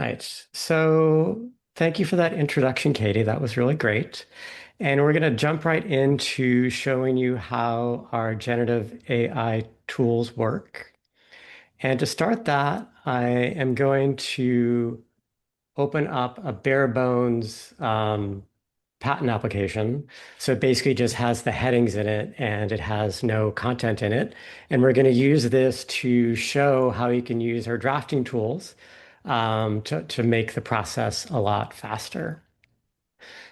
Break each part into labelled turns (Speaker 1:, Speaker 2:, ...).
Speaker 1: right. So thank you for that introduction, Katie. That was really great. And we're going to jump right into showing you how our generative AI tools work. And to start that, I am going to open up a bare bones patent application. So it basically just has the headings in it and it has no content in it. And we're going to use this to show how you can use our drafting tools to make the process a lot faster.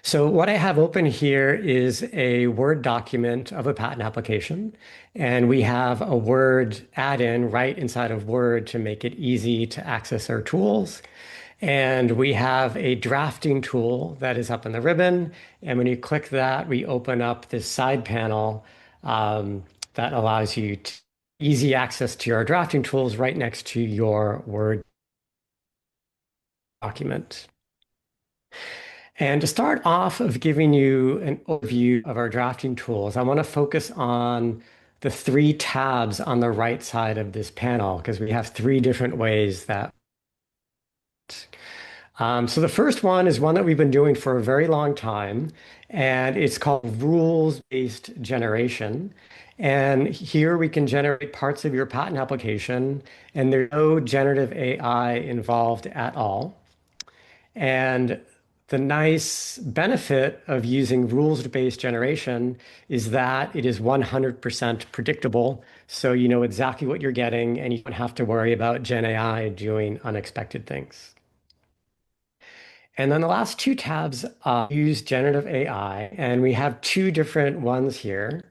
Speaker 1: So what I have open here is a Word document of a patent application, and we have a Word add-in right inside of Word to make it easy to access our tools. And we have a drafting tool that is up in the ribbon. And when you click that, we open up this side panel that allows you easy access to your drafting tools right next to your Word document. And to start off of giving you an overview of our drafting tools, I want to focus on the three tabs on the right side of this panel because we have three different ways that. So the first one is one that we've been doing for a very long time, and it's called rules-based generation. And here we can generate parts of your patent application, and there's no generative AI involved at all. And the nice benefit of using rules-based generation is that it is 100% predictable. So you know exactly what you're getting, and you don't have to worry about Gen AI doing unexpected things. And then the last two tabs use generative AI, and we have two different ones here.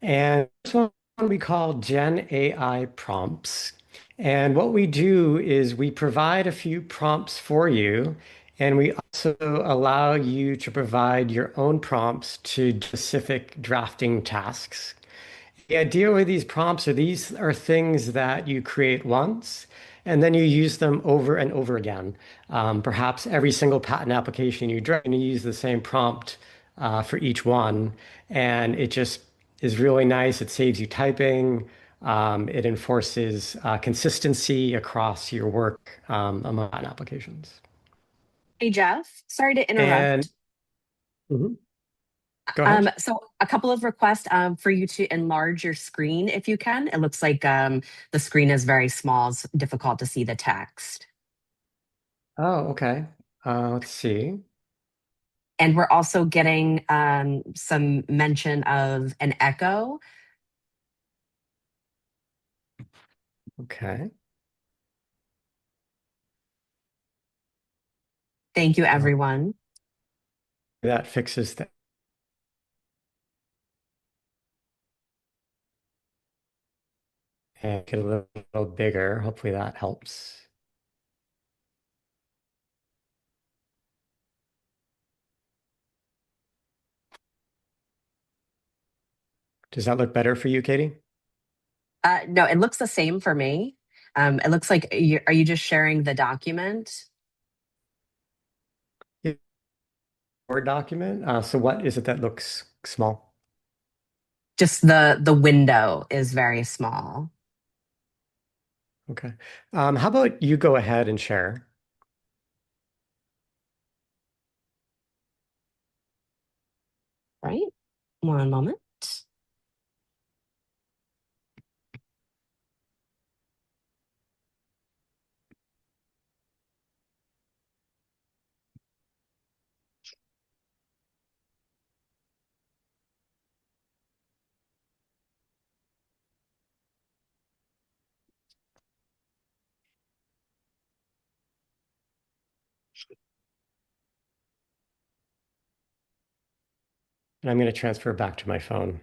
Speaker 1: And this one we call Gen AI prompts. And what we do is we provide a few prompts for you, and we also allow you to provide your own prompts to specific drafting tasks. The idea with these prompts are these are things that you create once and then you use them over and over again. Perhaps every single patent application you draft, and you use the same prompt for each one. And it just is really nice. It saves you typing. It enforces consistency across your work among patent applications.
Speaker 2: Hey Jeff, sorry to
Speaker 1: And
Speaker 2: interrupt.
Speaker 1: Mhm. Go ahead.
Speaker 2: So a couple of requests for you to enlarge your screen if you can. It looks like the screen is very small, it's difficult to see the text.
Speaker 1: Oh, okay. Let's see.
Speaker 2: And we're also getting some mention of an echo.
Speaker 1: Okay.
Speaker 2: Thank you,
Speaker 1: Uh,
Speaker 2: everyone.
Speaker 1: that fixes that. And get a little bigger. Hopefully that helps. Does that look better for you, Katie?
Speaker 2: No, it looks the same for me. It looks like are you just sharing the document?
Speaker 1: Yeah. Word document. So what is it that looks small?
Speaker 2: Just the window is very small.
Speaker 1: Okay. How about you go ahead and share?
Speaker 2: Right? One moment.
Speaker 1: And I'm going to transfer back to my phone.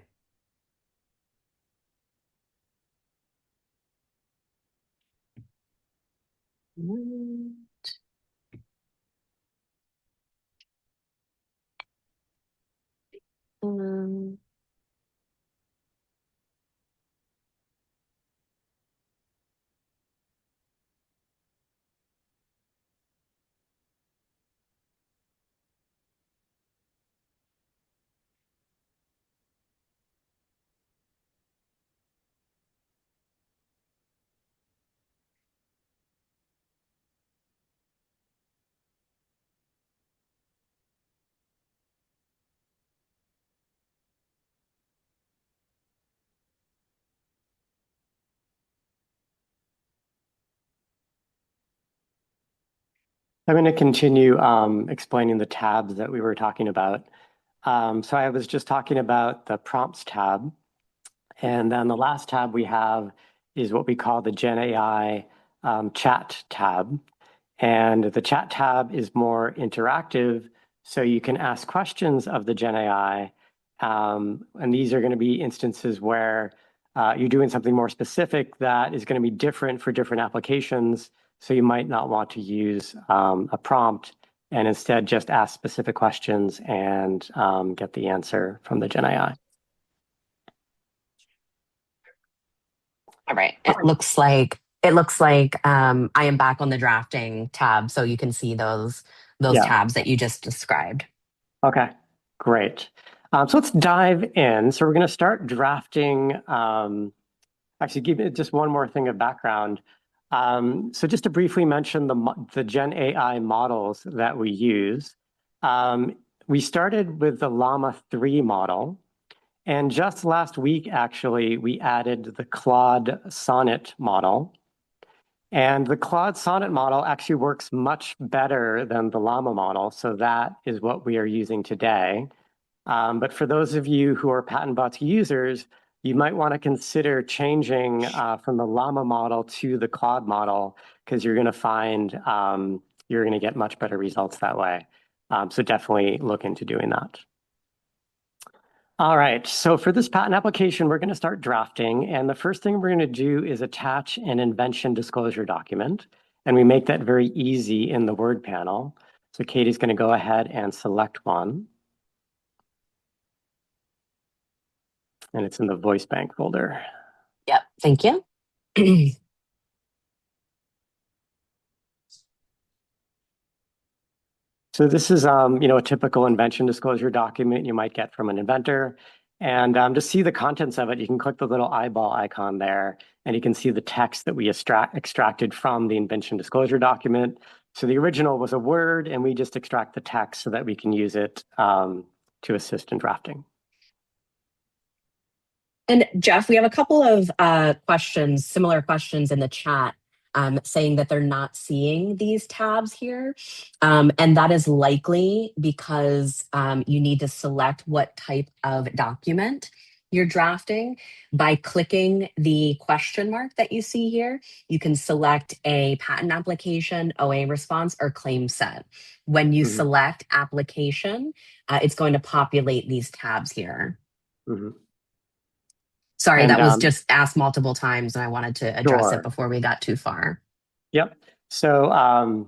Speaker 2: Um,
Speaker 1: I'm going to continue explaining the tabs that we were talking about. So I was just talking about the prompts tab. And then the last tab we have is what we call the Gen AI chat tab. And the chat tab is more interactive, so you can ask questions of the Gen AI. And these are going to be instances where you're doing something more specific that is going to be different for different applications. So you might not want to use a prompt and instead just ask specific questions and get the answer from the Gen AI.
Speaker 2: All right. It looks like I am back on the drafting tab, so you can see those
Speaker 1: Yeah.
Speaker 2: tabs that you just described.
Speaker 1: Okay. Great. So let's dive in. So we're going to start drafting. Actually, give me just one more thing of background. So just to briefly mention the Gen AI models that we use. We started with the Llama 3 model. And just last week, actually, we added the Claude Sonnet model. And the Claude Sonnet model actually works much better than the Llama model. So that is what we are using today. But for those of you who are PatentBots users, you might want to consider changing from the Llama model to the Claude model because you're going to find you're going to get much better results that way. So definitely look into doing that. All right, so for this patent application, we're going to start drafting. And the first thing we're going to do is attach an invention disclosure document. And we make that very easy in the Word panel. So Katie's going to go ahead and select one. And it's in the voice bank folder.
Speaker 2: Yep. Thank you.
Speaker 1: So this is, a typical invention disclosure document you might get from an inventor. And to see the contents of it, you can click the little eyeball icon there, and you can see the text that we extracted from the invention disclosure document. So the original was a Word, and we just extract the text so that we can use it to assist in drafting.
Speaker 2: And Jeff, we have a couple of questions, similar questions in the chat, saying that they're not seeing these tabs here. And that is likely because you need to select what type of document you're drafting. By clicking the question mark that you see here, you can select a patent application, OA response, or claim set. When you
Speaker 1: Mm-hmm.
Speaker 2: select application, it's going to populate these tabs here.
Speaker 1: Mm-hmm.
Speaker 2: Sorry,
Speaker 1: And
Speaker 2: that was just asked multiple times, and I wanted to address it
Speaker 1: sure.
Speaker 2: before we got too far.
Speaker 1: Yep. So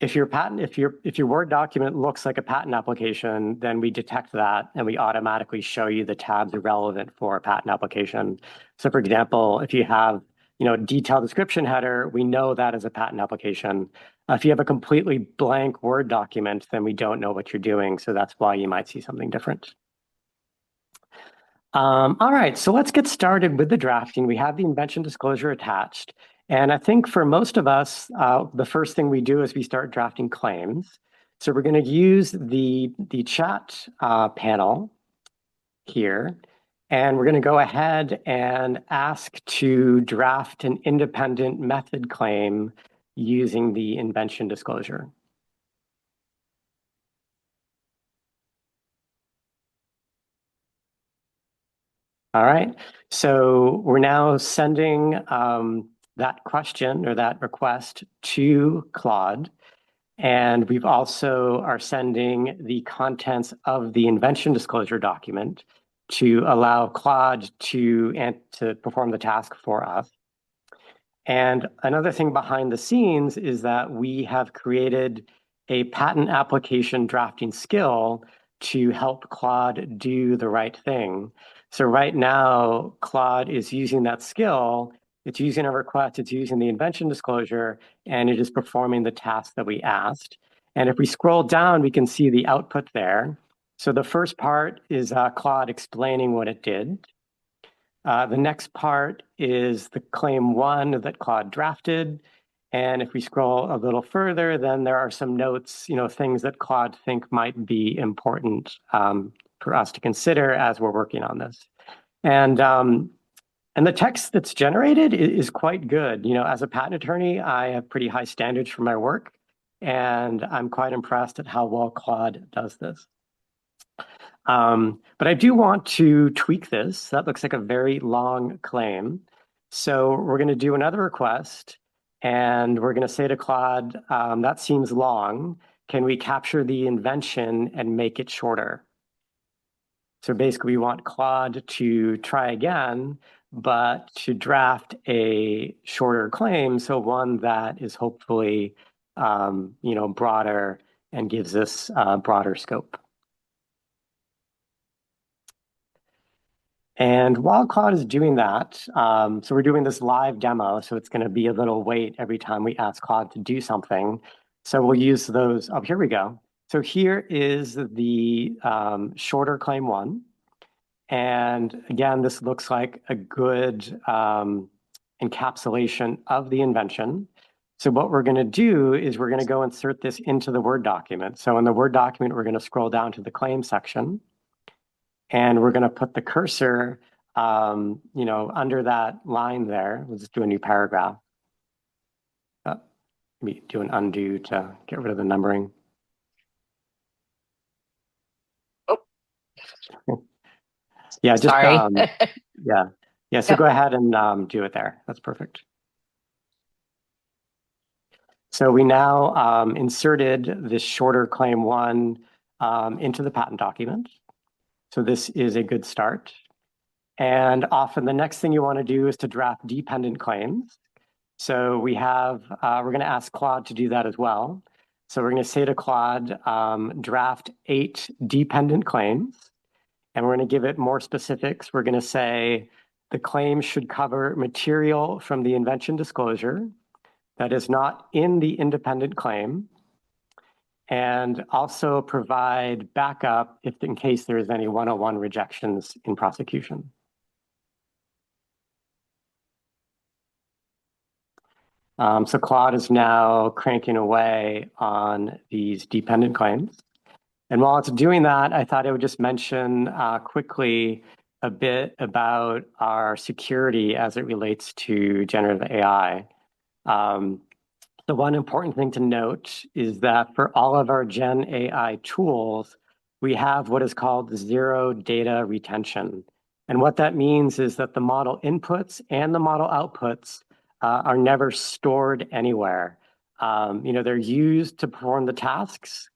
Speaker 1: if your Word document looks like a patent application, then we detect that and we automatically show you the tabs relevant for a patent application. So for example, if you have detailed description header, we know that is a patent application. If you have a completely blank Word document, then we don't know what you're doing. So that's why you might see something different. All right, so let's get started with the drafting. We have the invention disclosure attached. And I think for most of us, the first thing we do is we start drafting claims. So we're going to use the chat panel here. And we're going to go ahead and ask to draft an independent method claim using the invention disclosure. All right, so we're now sending that question or that request to Claude. And we've also are sending the contents of the invention disclosure document to allow Claude to perform the task for us. And another thing behind the scenes is that we have created a patent application drafting skill to help Claude do the right thing. So right now, Claude is using that skill. It's using a request, it's using the invention disclosure, and it is performing the task that we asked. And if we scroll down, we can see the output there. So the first part is Claude explaining what it did. The next part is the claim one that Claude drafted. And if we scroll a little further, then there are some notes, things that Claude think might be important for us to consider as we're working on this. And the text that's generated is quite good. As a patent attorney, I have pretty high standards for my work. and I'm quite impressed at how well Claude does this. But I do want to tweak this. That looks like a very long claim. So we're going to do another request, and we're going to say to Claude, that seems long. Can we capture the invention and make it shorter? So basically, we want Claude to try again, but to draft a shorter claim, so one that is hopefully, broader and gives us broader scope. And while Claude is doing that, so we're doing this live demo, so it's going to be a little wait every time we ask Claude to do something. So we'll use those. Oh, here we go. So here is the shorter claim one. And again, this looks like a good encapsulation of the invention. So what we're going to do is we're going to go insert this into the Word document. So in the Word document, we're going to scroll down to the claim section. And we're going to put the cursor, under that line there. We'll just do a new paragraph. Maybe do an undo to get rid of the numbering.
Speaker 2: Oh,
Speaker 1: yeah, just
Speaker 2: sorry.
Speaker 1: yeah. So
Speaker 2: Yep.
Speaker 1: go ahead and do it there. That's perfect. So we now inserted this shorter claim one into the patent document. So this is a good start. And often the next thing you want to do is to draft dependent claims. So we're going to ask Claude to do that as well. So we're going to say to Claude, draft 8 dependent claims, and we're going to give it more specifics. We're going to say the claim should cover material from the invention disclosure that is not in the independent claim, and also provide backup if in case there is any 101 rejections in prosecution. So Claude is now cranking away on these dependent claims. And while it's doing that, I thought I would just mention quickly a bit about our security as it relates to generative AI. The one important thing to note is that for all of our Gen AI tools, we have what is called zero data retention. And what that means is that the model inputs and the model outputs are never stored anywhere. They're used to perform the tasks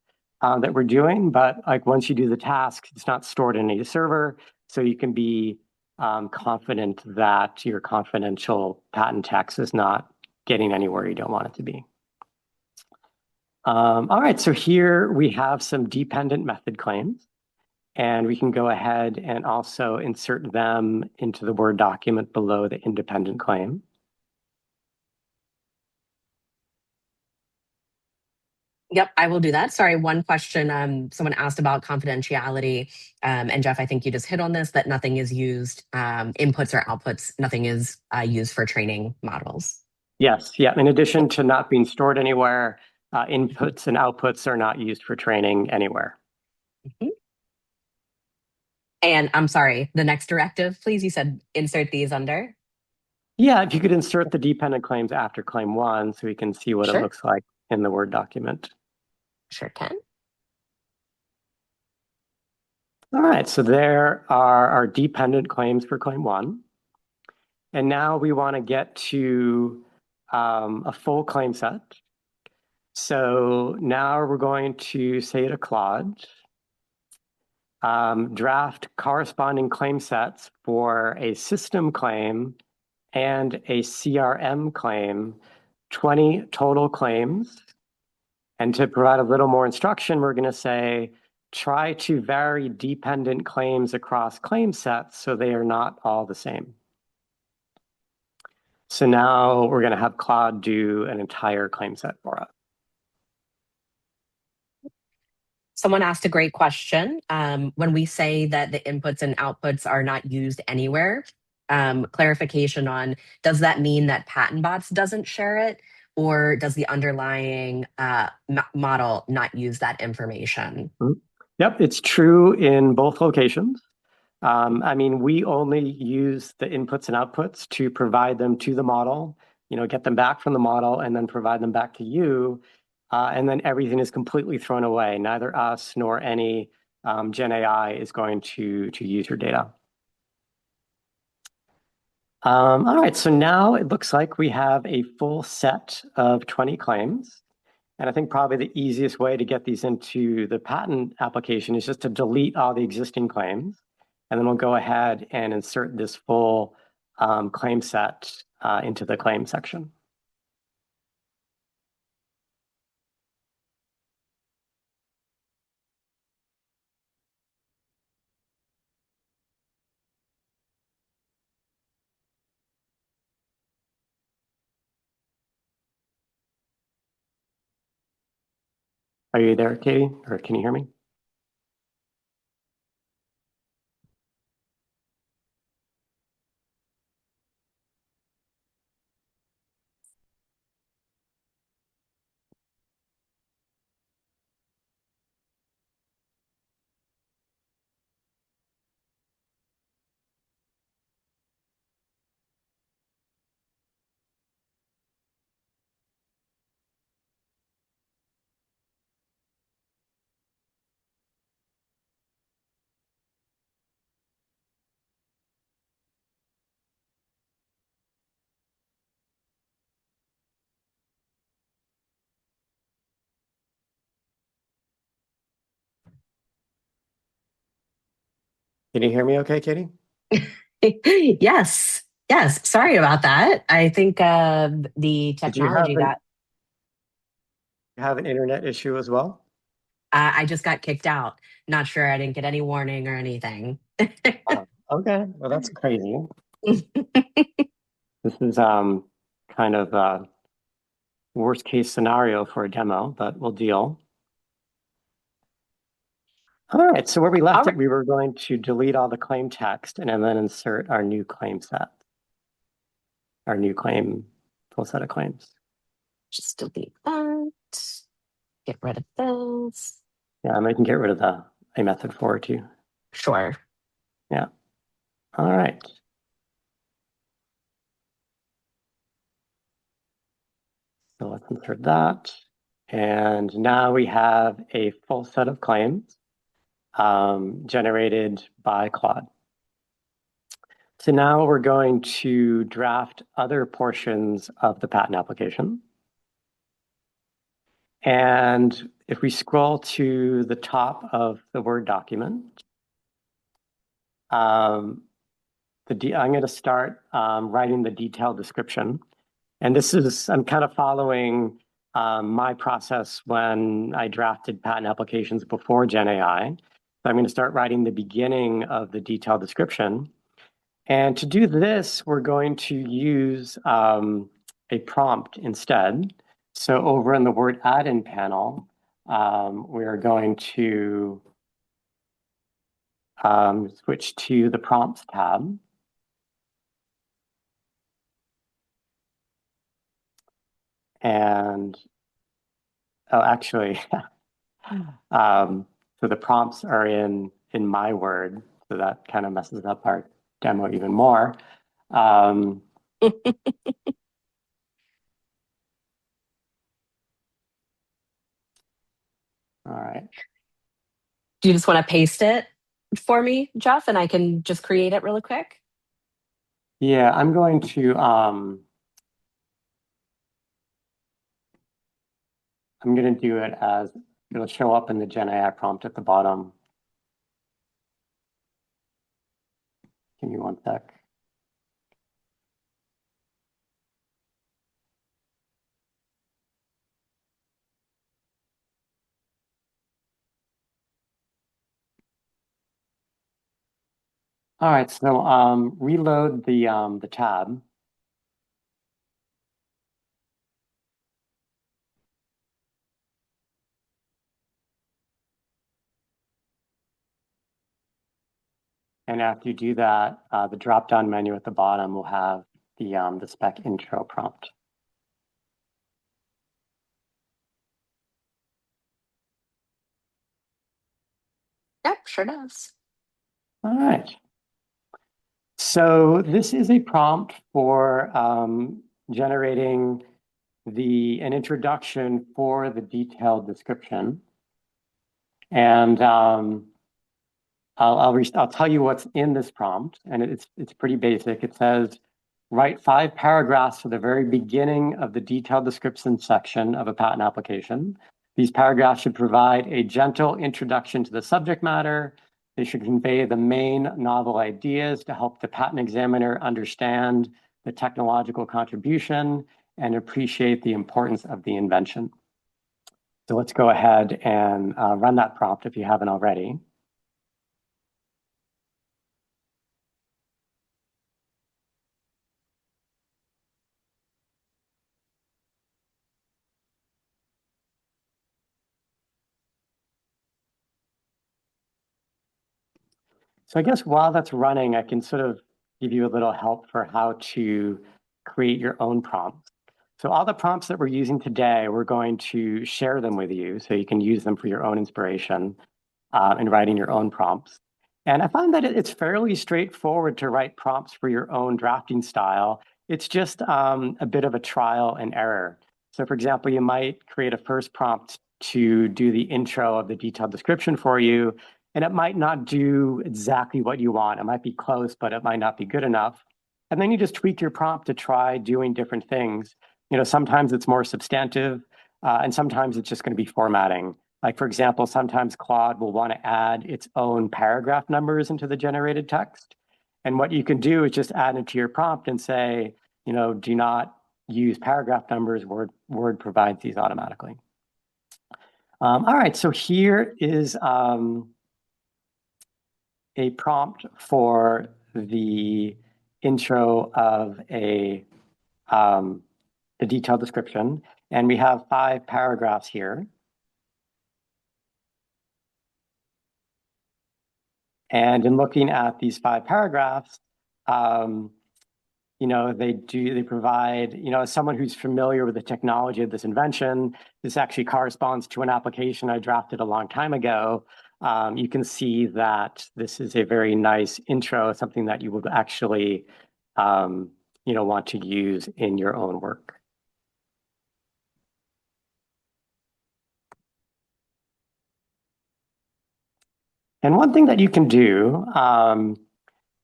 Speaker 1: that we're doing, but like once you do the task, it's not stored in a server, so you can be confident that your confidential patent text is not getting anywhere you don't want it to be. All right, so here we have some dependent method claims, and we can go ahead and also insert them into the Word document below the independent claim.
Speaker 2: Yep, I will do that. Sorry, one question. Someone asked about confidentiality. And Jeff, I think you just hit on this, that nothing is used, inputs or outputs, nothing is used for training models.
Speaker 1: Yes, yeah. In addition to not being stored anywhere, inputs and outputs are not used for training anywhere.
Speaker 2: Mhm. And I'm sorry, the next directive, please. You said insert these under.
Speaker 1: Yeah, if you could insert the dependent claims after claim one so we can see what it
Speaker 2: Sure,
Speaker 1: looks like in the Word document.
Speaker 2: sure can.
Speaker 1: All right, so there are our dependent claims for claim one. And now we want to get to a full claim set. So now we're going to say to Claude, draft corresponding claim sets for a system claim and a CRM claim, 20 total claims. And to provide a little more instruction, we're going to say, try to vary dependent claims across claim sets so they are not all the same. So now we're going to have Claude do an entire claim set for us.
Speaker 2: Someone asked a great question. When we say that the inputs and outputs are not used anywhere, clarification on, does that mean that PatentBots doesn't share it? Or does the underlying model not use that information?
Speaker 1: Yep, it's true in both locations. We only use the inputs and outputs to provide them to the model, get them back from the model and then provide them back to you. and then everything is completely thrown away. Neither us nor any Gen AI is going to use your data. All right, so now it looks like we have a full set of 20 claims. And I think probably the easiest way to get these into the patent application is just to delete all the existing claims. And then we'll go ahead and insert this full claim set into the claim section. Are you there, Katie? Or can you hear me? Can you hear me okay, Katie?
Speaker 2: Yes. Yes. Sorry about that. I think the
Speaker 1: Did you
Speaker 2: technology got,
Speaker 1: have an internet issue as well?
Speaker 2: I just got kicked out. Not sure. I didn't get any warning or anything.
Speaker 1: Oh, okay. Well, that's crazy. This is kind of worst case scenario for a demo, but we'll deal. All right, so where we
Speaker 2: All
Speaker 1: left it,
Speaker 2: right.
Speaker 1: we were going to delete all the claim text and then insert our new claim set, our new claim, full set of claims.
Speaker 2: Just delete that. Get rid of this.
Speaker 1: Yeah, I can get rid of the a method for too.
Speaker 2: Sure.
Speaker 1: Yeah. All right. So let's insert that. And now we have a full set of claims generated by Claude. So now we're going to draft other portions of the patent application. And if we scroll to the top of the Word document, I'm going to start writing the detailed description. And I'm kind of following my process when I drafted patent applications before Gen AI. So I'm going to start writing the beginning of the detailed description. And to do this, we're going to use a prompt instead. So over in the Word add-in panel, we're going to switch to the prompts tab. And, oh, actually, so the prompts are in my Word, so that kind of messes up our demo even more. All right.
Speaker 2: Do you just want to paste it for me, Jeff, and I can just create it really quick?
Speaker 1: Yeah, I'm going to do it as it'll show up in the Gen AI prompt at the bottom. Give me one sec. All right, so reload the tab. And after you do that, the drop-down menu at the bottom will have the spec intro prompt.
Speaker 2: Yep, sure does.
Speaker 1: All right. So this is a prompt for generating an introduction for the detailed description. And I'll tell you what's in this prompt, and it's pretty basic. It says, write 5 paragraphs for the very beginning of the detailed description section of a patent application. These paragraphs should provide a gentle introduction to the subject matter. They should convey the main novel ideas to help the patent examiner understand the technological contribution and appreciate the importance of the invention. So let's go ahead and run that prompt if you haven't already. So I guess while that's running, I can sort of give you a little help for how to create your own prompts. So all the prompts that we're using today, we're going to share them with you so you can use them for your own inspiration in writing your own prompts. And I find that it's fairly straightforward to write prompts for your own drafting style. It's just a bit of a trial and error. So for example, you might create a first prompt to do the intro of the detailed description for you, and it might not do exactly what you want. It might be close, but it might not be good enough. And then you just tweak your prompt to try doing different things. Sometimes it's more substantive, and sometimes it's just going to be formatting. Like, for example, sometimes Claude will want to add its own paragraph numbers into the generated text. And what you can do is just add it to your prompt and say, do not use paragraph numbers. Word provides these automatically. All right, so here is a prompt for the intro of the detailed description. And we have 5 paragraphs here. And in looking at these 5 paragraphs, they provide, as someone who's familiar with the technology of this invention, this actually corresponds to an application I drafted a long time ago. You can see that this is a very nice intro, something that you would actually, want to use in your own work. And one thing that you can do,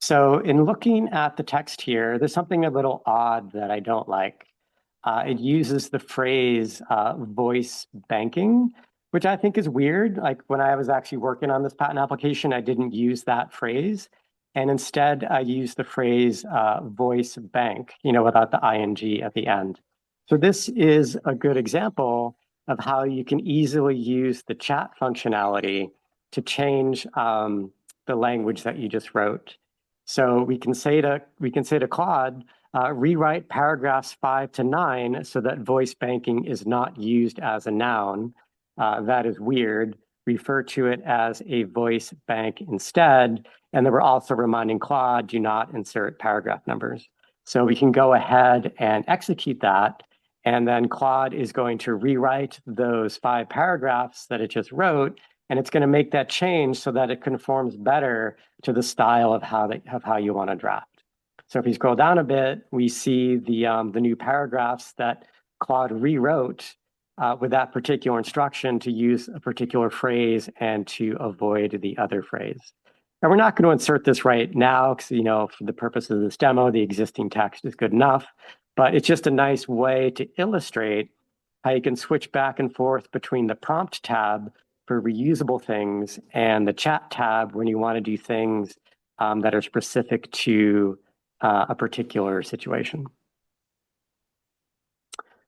Speaker 1: so in looking at the text here, there's something a little odd that I don't like. It uses the phrase voice banking, which I think is weird. Like when I was actually working on this patent application, I didn't use that phrase. And instead, I used the phrase voice bank, without the ing at the end. So this is a good example of how you can easily use the chat functionality to change the language that you just wrote. So we can say to Claude, rewrite paragraphs 5 to 9 so that voice banking is not used as a noun. That is weird. Refer to it as a voice bank instead. And then we're also reminding Claude, do not insert paragraph numbers. So we can go ahead and execute that. And then Claude is going to rewrite those 5 paragraphs that it just wrote. And it's going to make that change so that it conforms better to the style of how you want to draft. So if you scroll down a bit, we see the new paragraphs that Claude rewrote with that particular instruction to use a particular phrase and to avoid the other phrase. And we're not going to insert this right now because, for the purpose of this demo, the existing text is good enough. But it's just a nice way to illustrate how you can switch back and forth between the prompt tab for reusable things and the chat tab when you want to do things that are specific to a particular situation.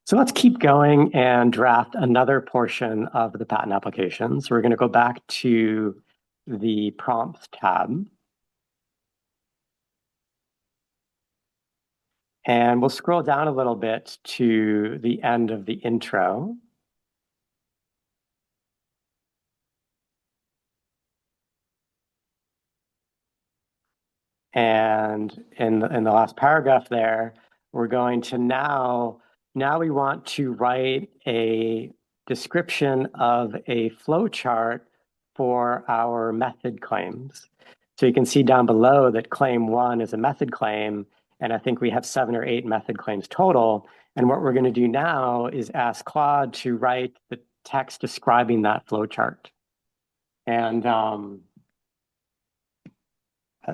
Speaker 1: So let's keep going and draft another portion of the patent application. So we're going to go back to the prompts tab. And we'll scroll down a little bit to the end of the intro. And in the last paragraph there, we're going to now we want to write a description of a flowchart for our method claims. So you can see down below that claim 1 is a method claim, and I think we have 7 or 8 method claims total. And what we're going to do now is ask Claude to write the text describing that flowchart. And I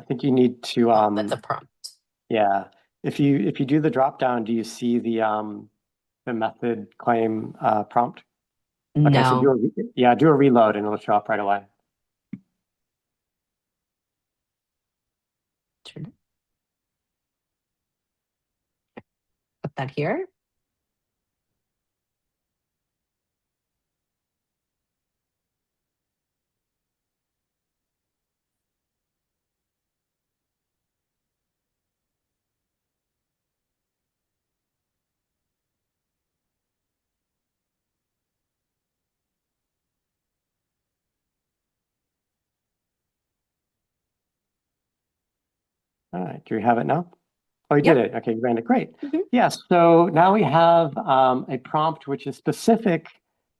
Speaker 1: think you need to
Speaker 2: That's a prompt.
Speaker 1: yeah. If you do the drop down, do you see the method claim prompt? Okay, so
Speaker 2: No.
Speaker 1: do a reload and it'll show up right away.
Speaker 2: Put that here.
Speaker 1: All right, do you have it now? Oh, you did
Speaker 2: Yep.
Speaker 1: it. Okay, you ran it. Great.
Speaker 2: Mhm.
Speaker 1: Yes, so now we have a prompt which is specific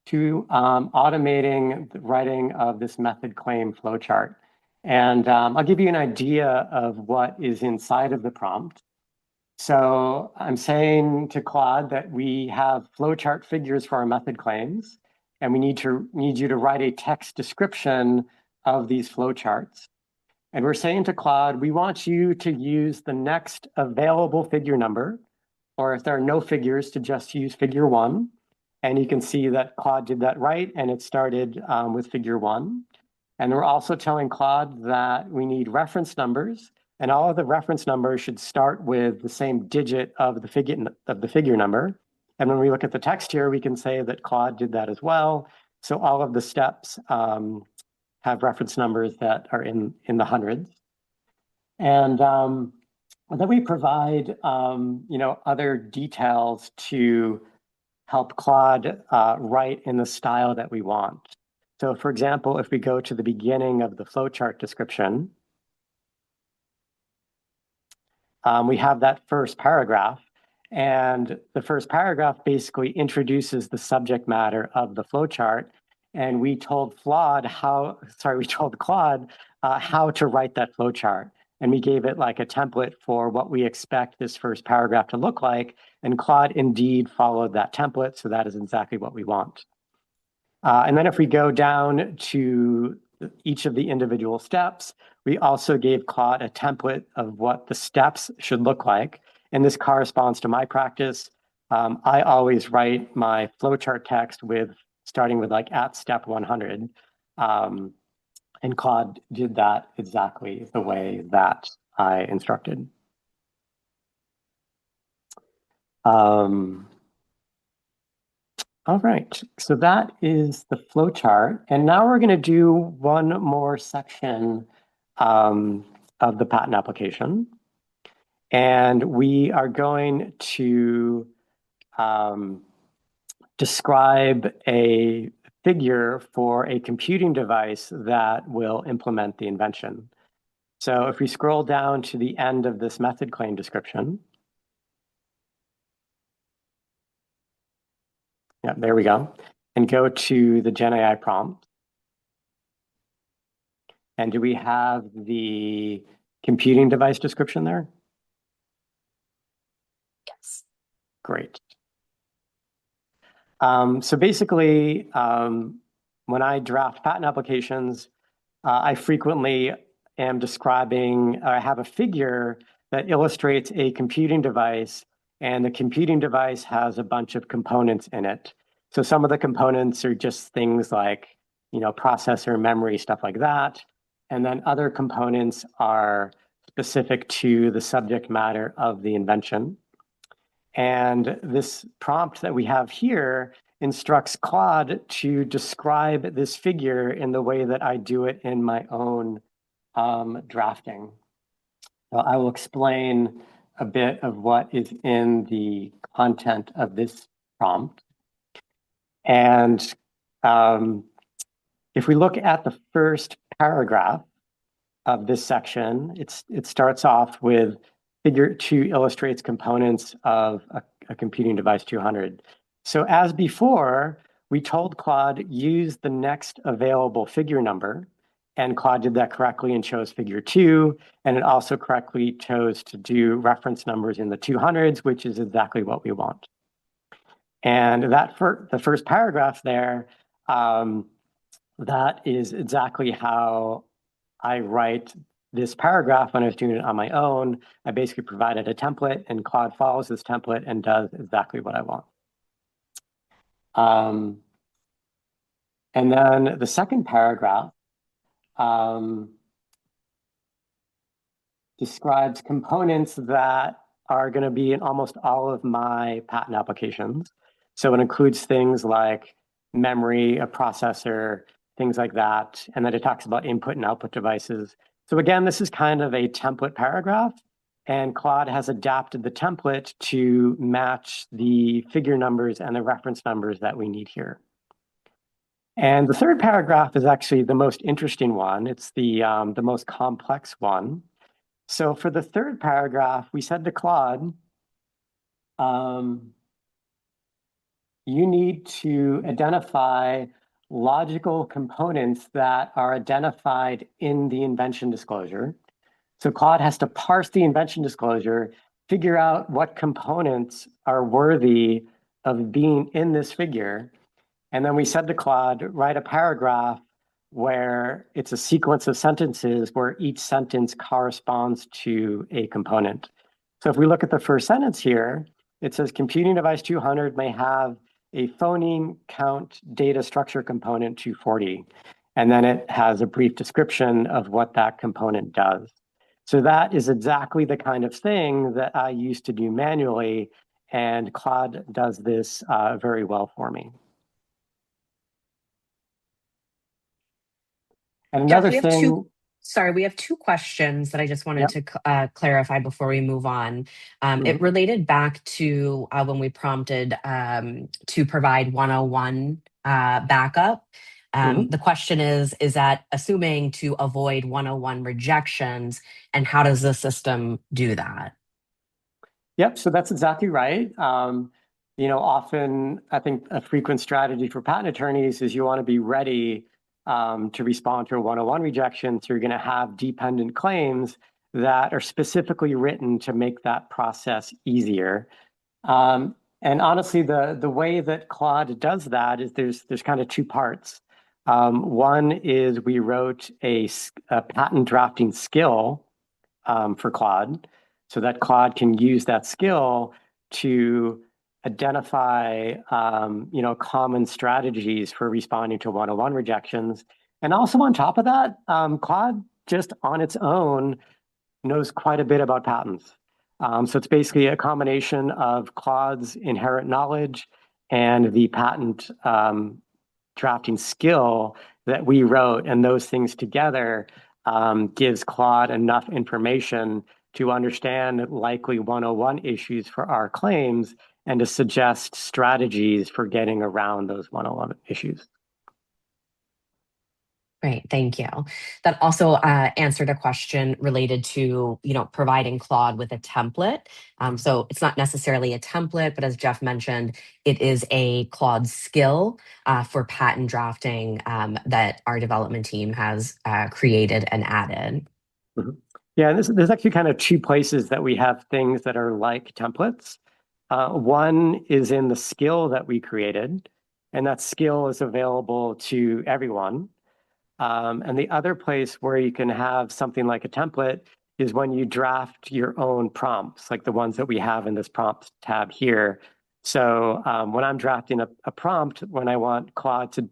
Speaker 1: to automating the writing of this method claim flowchart. And I'll give you an idea of what is inside of the prompt. So I'm saying to Claude that we have flowchart figures for our method claims, and we need you to write a text description of these flowcharts. And we're saying to Claude, we want you to use the next available figure number, or if there are no figures, to just use figure 1. And you can see that Claude did that right, and it started with figure 1. And we're also telling Claude that we need reference numbers, and all of the reference numbers should start with the same digit of the figure number. And when we look at the text here, we can say that Claude did that as well. So all of the steps have reference numbers that are in the hundreds. And then we provide other details to help Claude write in the style that we want. So for example, if we go to the beginning of the flowchart description, we have that first paragraph. And the first paragraph basically introduces the subject matter of the flowchart. And we told Claude how to write that flowchart. And we gave it like a template for what we expect this first paragraph to look like. And Claude indeed followed that template. So that is exactly what we want. And then if we go down to each of the individual steps, we also gave Claude a template of what the steps should look like. And this corresponds to my practice. I always write my flowchart text starting with like at step 100. And Claude did that exactly the way that I instructed. All right, so that is the flowchart. And now we're going to do one more section of the patent application. And we are going to describe a figure for a computing device that will implement the invention. So if we scroll down to the end of this method claim description, yeah, there we go, and go to the GenAI prompt. And do we have the computing device description there?
Speaker 2: Yes.
Speaker 1: Great. So basically, when I draft patent applications, I frequently am describing, I have a figure that illustrates a computing device, and the computing device has a bunch of components in it. So some of the components are just things like, processor, memory, stuff like that. And then other components are specific to the subject matter of the invention. And this prompt that we have here instructs Claude to describe this figure in the way that I do it in my own drafting. So I will explain a bit of what is in the content of this prompt. And if we look at the first paragraph of this section, it starts off with figure 2 illustrates components of a computing device 200. So as before, we told Claude use the next available figure number, and Claude did that correctly and chose figure 2, and it also correctly chose to do reference numbers in the 200s, which is exactly what we want. And that for the first paragraph there, um, that is exactly how I write this paragraph when I was doing it on my own. I basically provided a template, and Claude follows this template and does exactly what I want. Um, and then the second paragraph um, describes components that are going to be in almost all of my patent applications. So it includes things like memory, a processor, things like that. And then it talks about input and output devices. So again, this is kind of a template paragraph, and Claude has adapted the template to match the figure numbers and the reference numbers that we need here. And the third paragraph is actually the most interesting one. It's the most complex one. So for the third paragraph, we said to Claude, you need to identify logical components that are identified in the invention disclosure. So Claude has to parse the invention disclosure, figure out what components are worthy of being in this figure. And then we said to Claude, write a paragraph where it's a sequence of sentences where each sentence corresponds to a component. So if we look at the first sentence here, it says computing device 200 may have a phoneme count data structure component 240. And then it has a brief description of what that component does. So that is exactly the kind of thing that I used to do manually, and Claude does this very well for me. And
Speaker 2: Jeff,
Speaker 1: another
Speaker 2: we have two.
Speaker 1: thing,
Speaker 2: Sorry, we have two questions that I just wanted
Speaker 1: yep.
Speaker 2: to clarify before we move on. It
Speaker 1: Mhm.
Speaker 2: related back to when we prompted to provide 101 backup.
Speaker 1: Mhm.
Speaker 2: The question is that assuming to avoid 101 rejections, and how does the system do that?
Speaker 1: Yep, so that's exactly right. Often I think a frequent strategy for patent attorneys is you want to be ready to respond to a 101 rejection. So you're going to have dependent claims that are specifically written to make that process easier. And honestly, the way that Claude does that is there's kind of two parts. One is we wrote a patent drafting skill for Claude, so that Claude can use that skill to identify, common strategies for responding to 101 rejections. And also on top of that, Claude just on its own knows quite a bit about patents. So it's basically a combination of Claude's inherent knowledge and the patent drafting skill that we wrote, and those things together gives Claude enough information to understand likely 101 issues for our claims and to suggest strategies for getting around those 101 issues.
Speaker 2: Great, thank you. That also answered a question related to, providing Claude with a template. So it's not necessarily a template, but as Jeff mentioned, it is a Claude skill for patent drafting that our development team has created and added.
Speaker 1: Mhm. Yeah, and there's actually kind of two places that we have things that are like templates. One is in the skill that we created, and that skill is available to everyone. And the other place where you can have something like a template is when you draft your own prompts, like the ones that we have in this prompt tab here. So when I'm drafting a prompt, when I want Claude to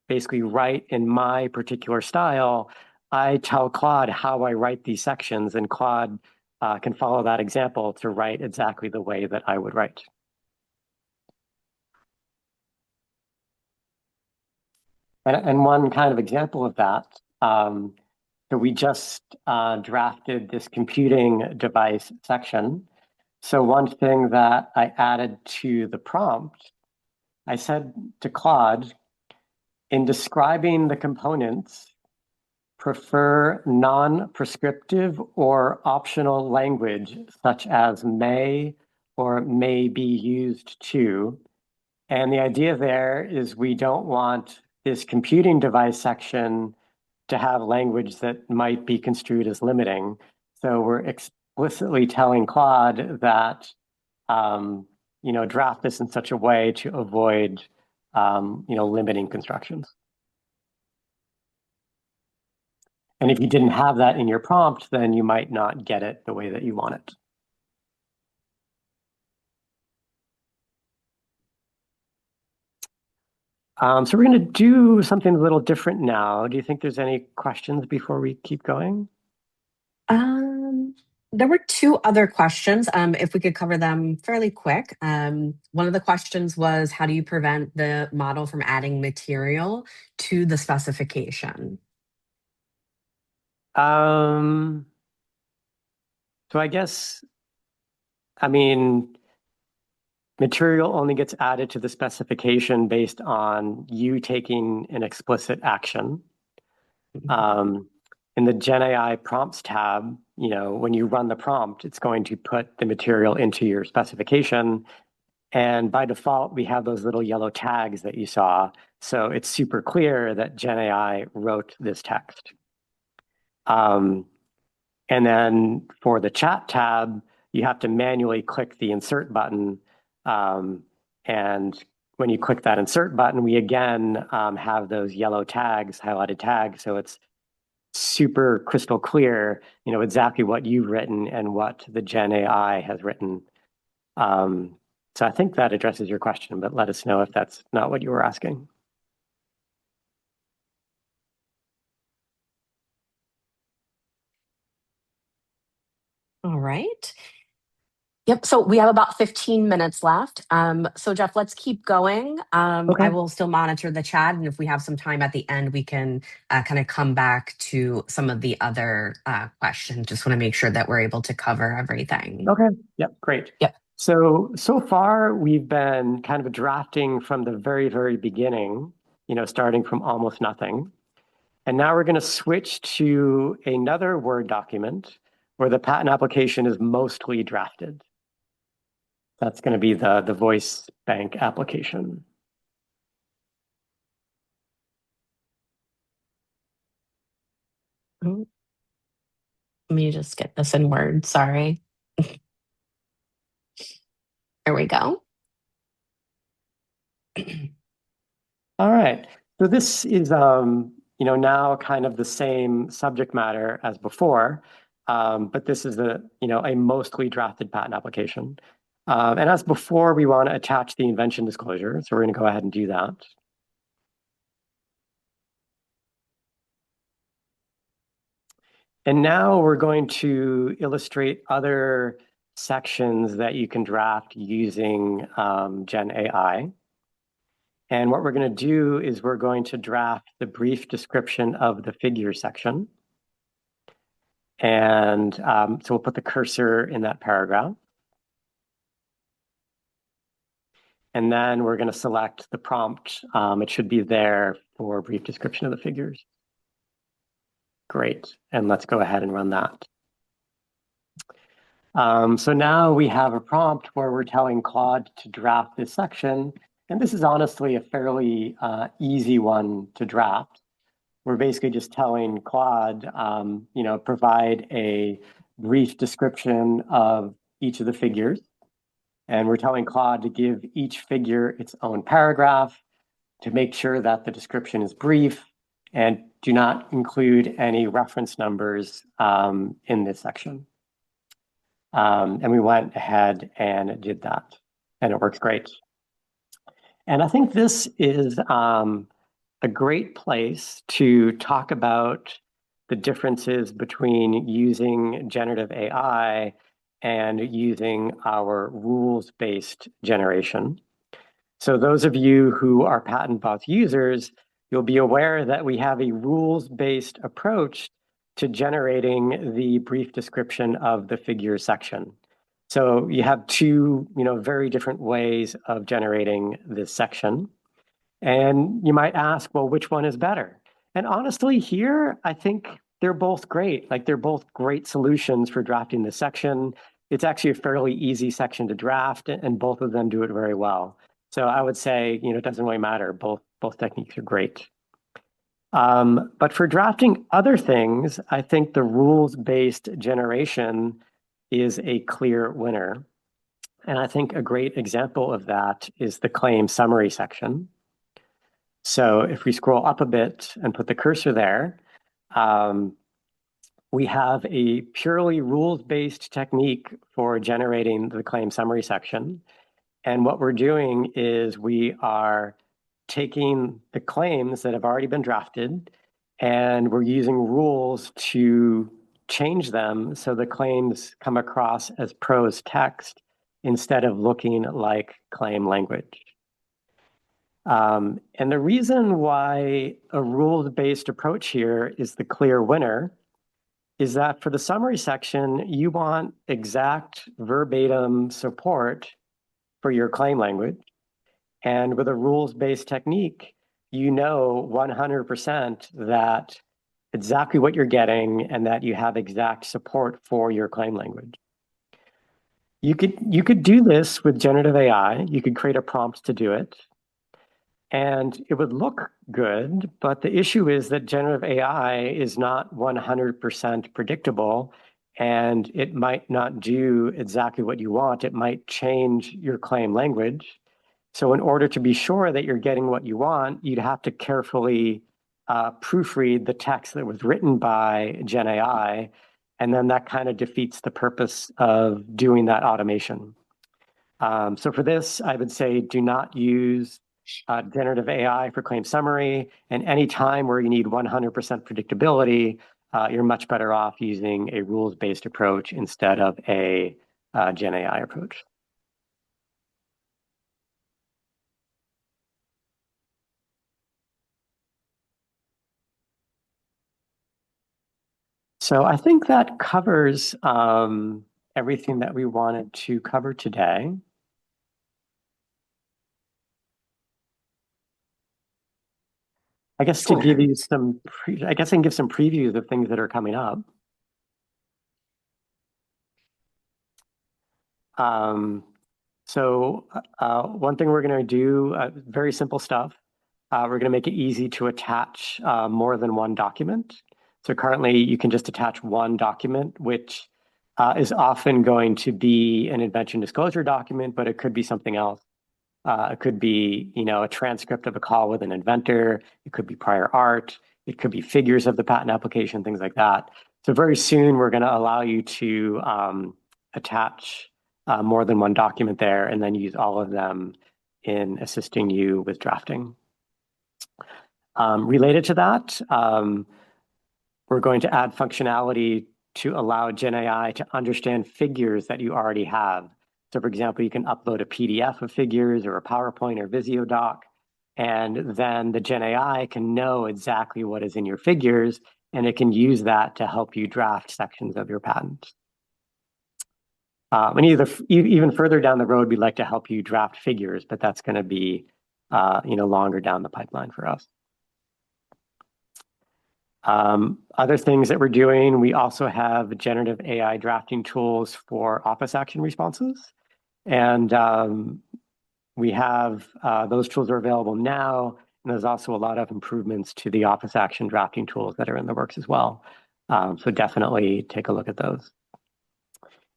Speaker 1: basically write in my particular style, I tell Claude how I write these sections, and Claude can follow that example to write exactly the way that I would write. And one kind of example of that, so we just drafted this computing device section. So one thing that I added to the prompt, I said to Claude, in describing the components, prefer non-prescriptive or optional language such as may or may be used to. And the idea there is we don't want this computing device section to have language that might be construed as limiting. So we're explicitly telling Claude that draft this in such a way to avoid, limiting constructions. And if you didn't have that in your prompt, then you might not get it the way that you want it. So we're going to do something a little different now. Do you think there's any questions before we keep going?
Speaker 2: Um, there were two other questions. If we could cover them fairly quick. One of the questions was, how do you prevent the model from adding material to the specification?
Speaker 1: So I guess, I mean, material only gets added to the specification based on you taking an explicit action. Um, in the Gen AI prompts tab, when you run the prompt, it's going to put the material into your specification. And by default, we have those little yellow tags that you saw. So it's super clear that Gen AI wrote this text. Um, and then for the chat tab, you have to manually click the insert button. And when you click that insert button, we again have those yellow tags, highlighted tags. So it's super crystal clear, exactly what you've written and what the Gen AI has written. So I think that addresses your question, but let us know if that's not what you were asking.
Speaker 2: All right. Yep. So we have about 15 minutes left. So Jeff, let's keep going. I
Speaker 1: Okay.
Speaker 2: will still monitor the chat, and if we have some time at the end, we can kind of come back to some of the other questions. Just want to make sure that we're able to cover everything.
Speaker 1: Okay. Yep. Great.
Speaker 2: Yep.
Speaker 1: So far we've been kind of drafting from the very, very beginning, starting from almost nothing. And now we're going to switch to another Word document where the patent application is mostly drafted. That's going to be the voice bank application.
Speaker 2: Oh, let me just get this in Word. Sorry. There we go.
Speaker 1: All right. So this is, now kind of the same subject matter as before, but this is a mostly drafted patent application. And as before, we want to attach the invention disclosure. So we're going to go ahead and do that. And now we're going to illustrate other sections that you can draft using Gen AI. And what we're going to do is we're going to draft the brief description of the figure section. And so we'll put the cursor in that paragraph. And then we're going to select the prompt. It should be there for brief description of the figures. Great. And let's go ahead and run that. So now we have a prompt where we're telling Claude to draft this section. And this is honestly a fairly easy one to draft. We're basically just telling Claude, provide a brief description of each of the figures. And we're telling Claude to give each figure its own paragraph to make sure that the description is brief and do not include any reference numbers in this section. And we went ahead and did that, and it works great. And I think this is a great place to talk about the differences between using generative AI and using our rules-based generation. So those of you who are patent box users, you'll be aware that we have a rules-based approach to generating the brief description of the figure section. So you have two, very different ways of generating this section. And you might ask, well, which one is better? And honestly, here, I think they're both great. Like they're both great solutions for drafting this section. It's actually a fairly easy section to draft, and both of them do it very well. So I would say, it doesn't really matter. Both techniques are great. But for drafting other things, I think the rules-based generation is a clear winner. And I think a great example of that is the claim summary section. So if we scroll up a bit and put the cursor there, um, we have a purely rules-based technique for generating the claim summary section. And what we're doing is we are taking the claims that have already been drafted, and we're using rules to change them so the claims come across as prose text instead of looking like claim language. And the reason why a rules-based approach here is the clear winner is that for the summary section, you want exact verbatim support for your claim language. And with a rules-based technique, you know 100% that exactly what you're getting and that you have exact support for your claim language. You could do this with generative AI. You could create a prompt to do it. And it would look good, but the issue is that generative AI is not 100% predictable, and it might not do exactly what you want. It might change your claim language. So in order to be sure that you're getting what you want, you'd have to carefully proofread the text that was written by Gen AI, and then that kind of defeats the purpose of doing that automation. So for this, I would say do not use generative AI for claim summary. And any time where you need 100% predictability, you're much better off using a rules-based approach instead of a Gen AI approach. So I think that covers everything that we wanted to cover today. I guess to give you some, I guess I can give some previews of things that are coming up. Um, so one thing we're going to do, very simple stuff. We're going to make it easy to attach more than one document. So currently you can just attach one document, which is often going to be an invention disclosure document, but it could be something else. It could be, a transcript of a call with an inventor. It could be prior art. It could be figures of the patent application, things like that. So very soon we're going to allow you to attach more than one document there and then use all of them in assisting you with drafting. Related to that, we're going to add functionality to allow Gen AI to understand figures that you already have. So for example, you can upload a PDF of figures or a PowerPoint or Visio doc, and then the Gen AI can know exactly what is in your figures, and it can use that to help you draft sections of your patent. And even further down the road, we'd like to help you draft figures, but that's going to be longer down the pipeline for us. Other things that we're doing, we also have generative AI drafting tools for office action responses. And we have those tools are available now. And there's also a lot of improvements to the office action drafting tools that are in the works as well. So definitely take a look at those.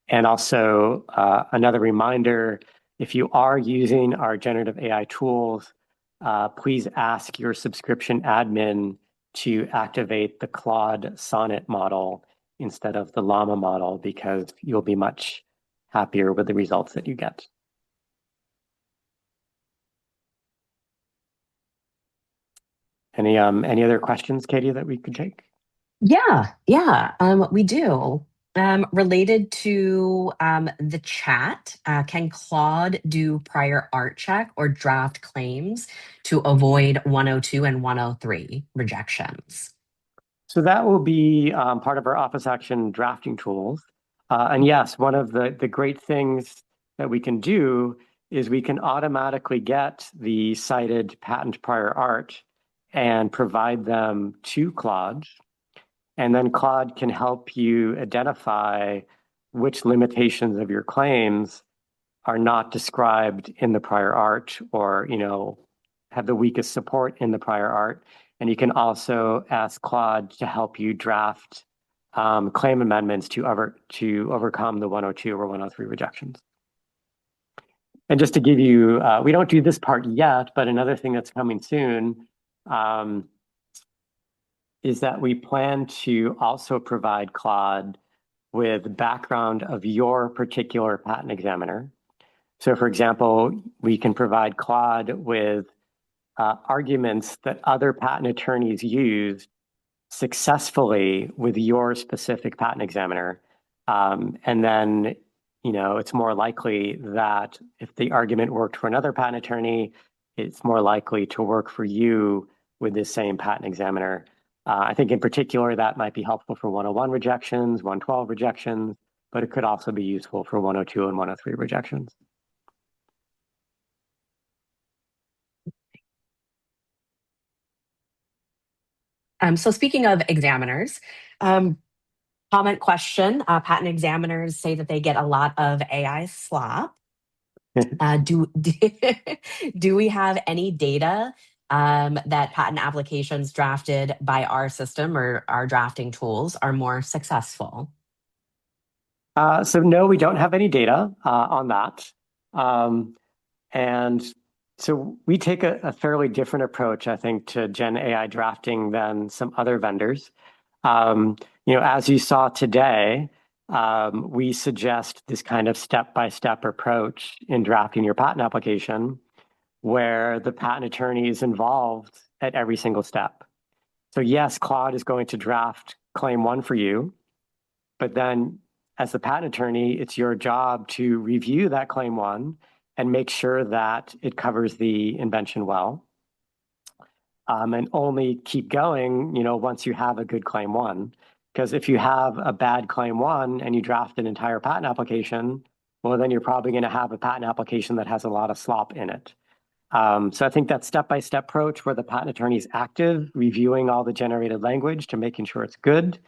Speaker 1: And also another reminder, if you are using our generative AI tools, please ask your subscription admin to activate the Claude Sonnet model instead of the Llama model, because you'll be much happier with the results that you get. Any other questions, Katie, that we could take?
Speaker 2: Yeah, we do. Related to the chat, can Claude do prior art check or draft claims to avoid 102 and 103 rejections?
Speaker 1: So that will be part of our office action drafting tools. And yes, one of the great things that we can do is we can automatically get the cited patent prior art and provide them to Claude. And then Claude can help you identify which limitations of your claims are not described in the prior art or, have the weakest support in the prior art. And you can also ask Claude to help you draft claim amendments to overcome the 102 or 103 rejections. And just to give you, we don't do this part yet, but another thing that's coming soon um, is that we plan to also provide Claude with background of your particular patent examiner. So for example, we can provide Claude with arguments that other patent attorneys use successfully with your specific patent examiner. And then, it's more likely that if the argument worked for another patent attorney, it's more likely to work for you with this same patent examiner. I think in particular, that might be helpful for 101 rejections, 112 rejections, but it could also be useful for 102 and 103 rejections.
Speaker 2: So speaking of examiners, comment question, patent examiners say that they get a lot of AI slop. Do we have any data that patent applications drafted by our system or our drafting tools are more successful?
Speaker 1: So no, we don't have any data on that. And so we take a fairly different approach, I think, to Gen AI drafting than some other vendors. As you saw today, we suggest this kind of step-by-step approach in drafting your patent application, where the patent attorney is involved at every single step. So yes, Claude is going to draft claim one for you, but then as the patent attorney, it's your job to review that claim one and make sure that it covers the invention well. And only keep going, once you have a good claim one. Because if you have a bad claim one and you draft an entire patent application, well, then you're probably going to have a patent application that has a lot of slop in it. So I think that step-by-step approach where the patent attorney is active, reviewing all the generated language to making sure it's good.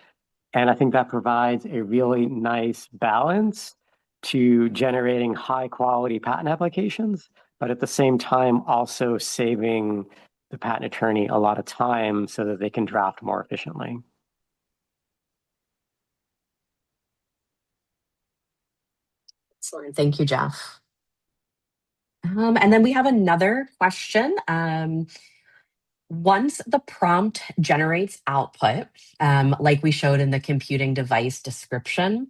Speaker 1: And I think that provides a really nice balance to generating high quality patent applications, but at the same time, also saving the patent attorney a lot of time so that they can draft more efficiently.
Speaker 2: Excellent. Thank you, Jeff. And then we have another question. Once the prompt generates output, like we showed in the computing device description,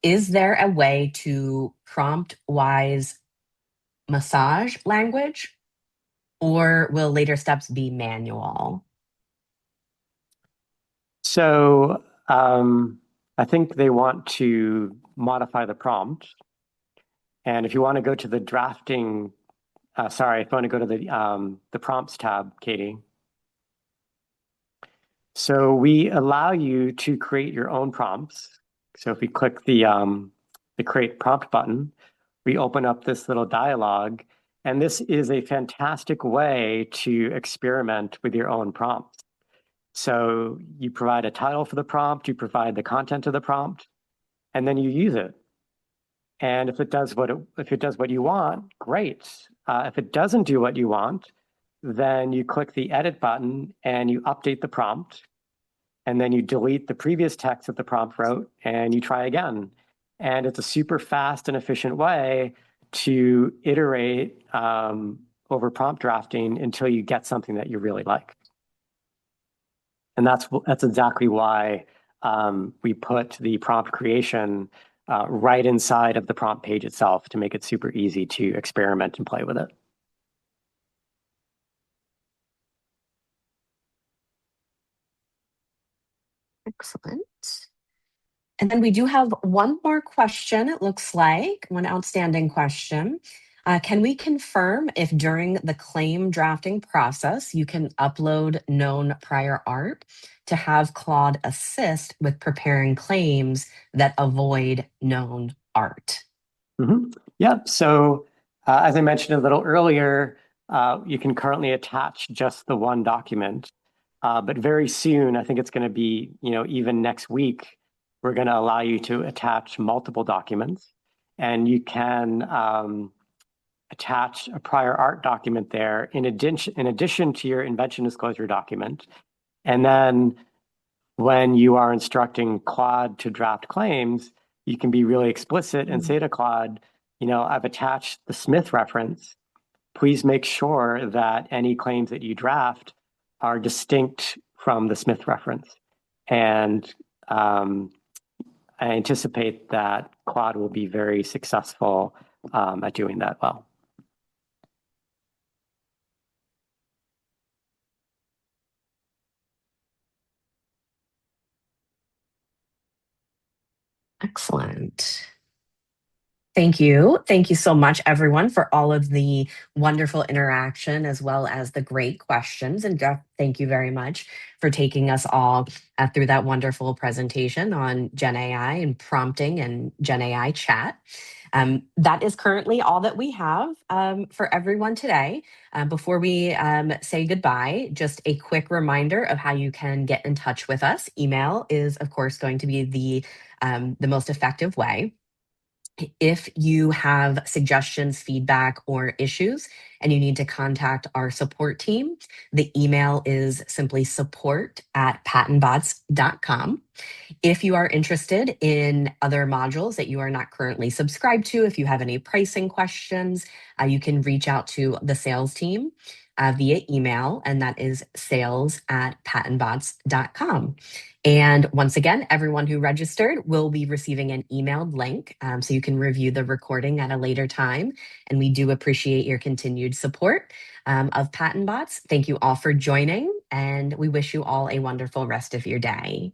Speaker 2: is there a way to prompt-wise massage language, or will later steps be manual?
Speaker 1: So I think they want to modify the prompt. And if you want to go to the drafting, if you want to go to the prompts tab, Katie. So we allow you to create your own prompts. So if we click the create prompt button, we open up this little dialog, and this is a fantastic way to experiment with your own prompts. So you provide a title for the prompt, you provide the content of the prompt, and then you use it. And if it does what you want, great. If it doesn't do what you want, then you click the edit button and you update the prompt. And then you delete the previous text that the prompt wrote and you try again. And it's a super fast and efficient way to iterate over prompt drafting until you get something that you really like. And that's exactly why we put the prompt creation right inside of the prompt page itself to make it super easy to experiment and play with it.
Speaker 2: Excellent. And then we do have one more question, it looks like, one outstanding question. Can we confirm if during the claim drafting process, you can upload known prior art to have Claude assist with preparing claims that avoid known art?
Speaker 1: Yeah, so as I mentioned a little earlier, you can currently attach just the one document. But very soon, I think it's going to be, even next week, we're going to allow you to attach multiple documents. And you can attach a prior art document there in addition to your invention disclosure document. And then when you are instructing Claude to draft claims, you can be really explicit and say to Claude, I've attached the Smith reference. Please make sure that any claims that you draft are distinct from the Smith reference. And I anticipate that Claude will be very successful at doing that well.
Speaker 2: Excellent. Thank you. Thank you so much, everyone, for all of the wonderful interaction as well as the great questions. And Jeff, thank you very much for taking us all through that wonderful presentation on Gen AI and prompting and Gen AI chat. That is currently all that we have for everyone today. Before we say goodbye, just a quick reminder of how you can get in touch with us. Email is, of course, going to be the most effective way. If you have suggestions, feedback, or issues, and you need to contact our support team, the email is simply support@patentbots.com. If you are interested in other modules that you are not currently subscribed to, if you have any pricing questions, you can reach out to the sales team via email, and that is sales@patentbots.com. And once again, everyone who registered will be receiving an emailed link so you can review the recording at a later time. And we do appreciate your continued support of PatentBots. Thank you all for joining, and we wish you all a wonderful rest of your day.